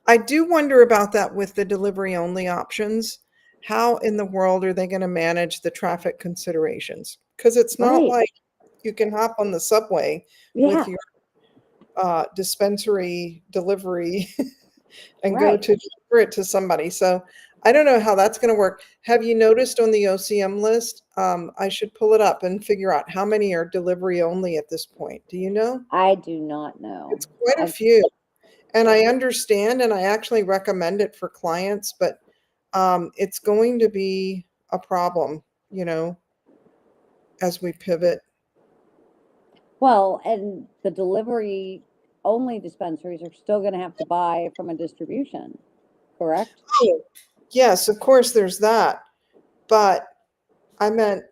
I do wonder about that with the delivery only options. How in the world are they going to manage the traffic considerations? Because it's not Right. like you can hop on the subway Yeah. with your dispensary delivery and go Right. to deliver it to somebody. So I don't know how that's going to work. Have you noticed on the OCM list? I should pull it up and figure out how many are delivery only at this point. Do you know? I do not know. It's quite a few. And I understand, and I actually recommend it for clients, but it's going to be a problem, as we pivot. Well, and the delivery only dispensaries are still going to have to buy from a distribution, correct? Oh, yes, of course, there's that. But I meant,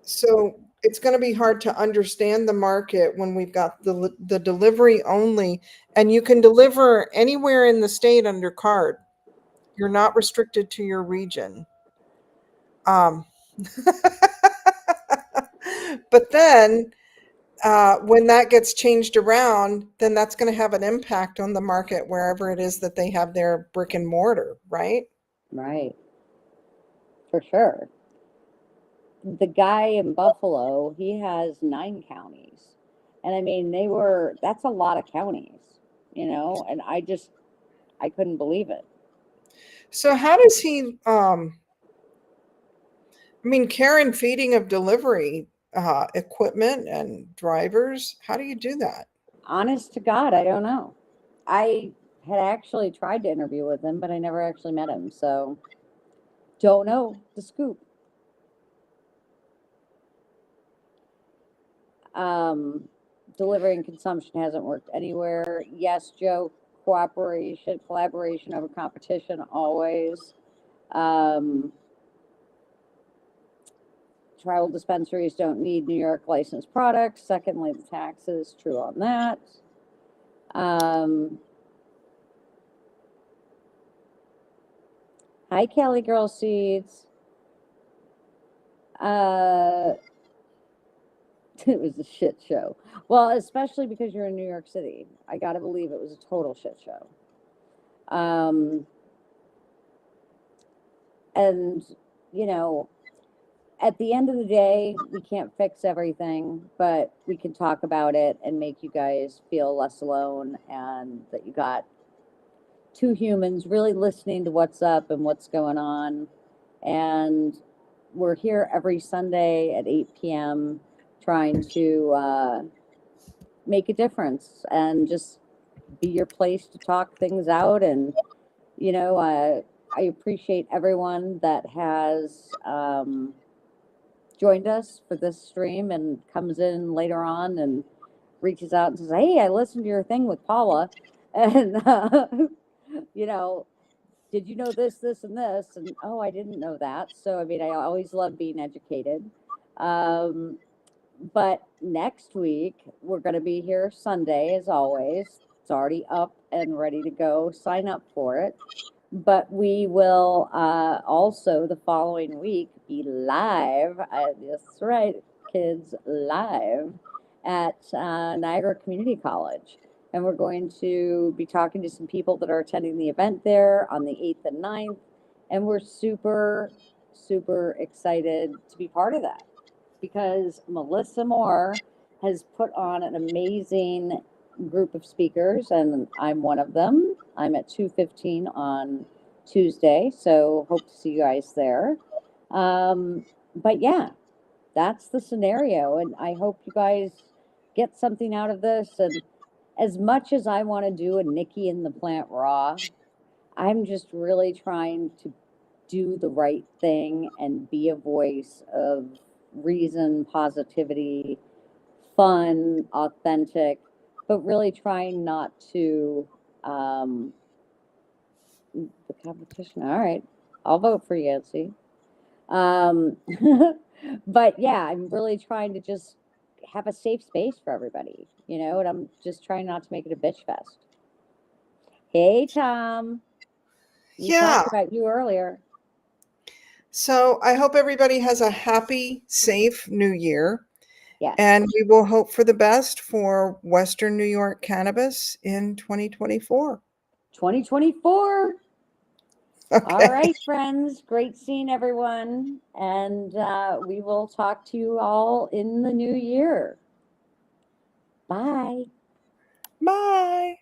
so it's going to be hard to understand the market when we've got the delivery only, and you can deliver anywhere in the state under card. You're not restricted to your region. Um, but then when that gets changed around, then that's going to have an impact on the market wherever it is that they have their brick and mortar, right? Right. For sure. The guy in Buffalo, he has 9 counties. And I mean, that's a lot of counties, and I couldn't believe it. So how does he, care and feeding of delivery equipment and drivers, how do you do that? Honest to God, I don't know. I had actually tried to interview with him, but I never actually met him. So don't know the scoop. Delivery and consumption hasn't worked anywhere. Yes, Joe, collaboration over competition, always. Tribal dispensaries don't need New York licensed products. Secondly, the taxes, true on that. Hi, Kelly Girl Seeds. It was a shit show. Well, especially because you're in New York City. I got to believe it was a total shit show. And, you know, at the end of the day, we can't fix everything, but we can talk about it and make you guys feel less alone and that you got two humans really listening to what's up and what's going on. And we're here every Sunday at 8 p.m. trying to make a difference and just be your place to talk things out. And, I appreciate everyone that has joined us for this stream and comes in later on and reaches out and says, "Hey, I listened to your thing with Paula." And, did you know this, this, and this? And, oh, I didn't know that. So, I mean, I always love being educated. But next week, we're going to be here Sunday, as always. It's already up and ready to go. Sign up for it. But we will also, the following week, be live. That's right, kids, live at Niagara Community College. And we're going to be talking to some people that are attending the event there on the 8th and 9th. And we're super, super excited to be part of that, because Melissa Moore has put on an amazing group of speakers, and I'm one of them. I'm at 2:15 on Tuesday, so hope to see you guys there. But yeah, that's the scenario, and I hope you guys get something out of this. And as much as I want to do a Nikki in the Plant Raw, I'm just really trying to do the right thing and be a voice of reason, positivity, fun, authentic, but really trying not to the competition. All right, I'll vote for Yancy. But yeah, I'm really trying to just have a safe space for everybody, and I'm just trying not to make it a bitch fest. Hey, Tom. We Yeah. talked about you earlier. So I hope everybody has a happy, safe new year. Yes. And we will hope for the best for Western New York cannabis in 2024. 2024. Okay. All right, friends. Great seeing everyone. And we will talk to you all in the new year. Bye. Bye.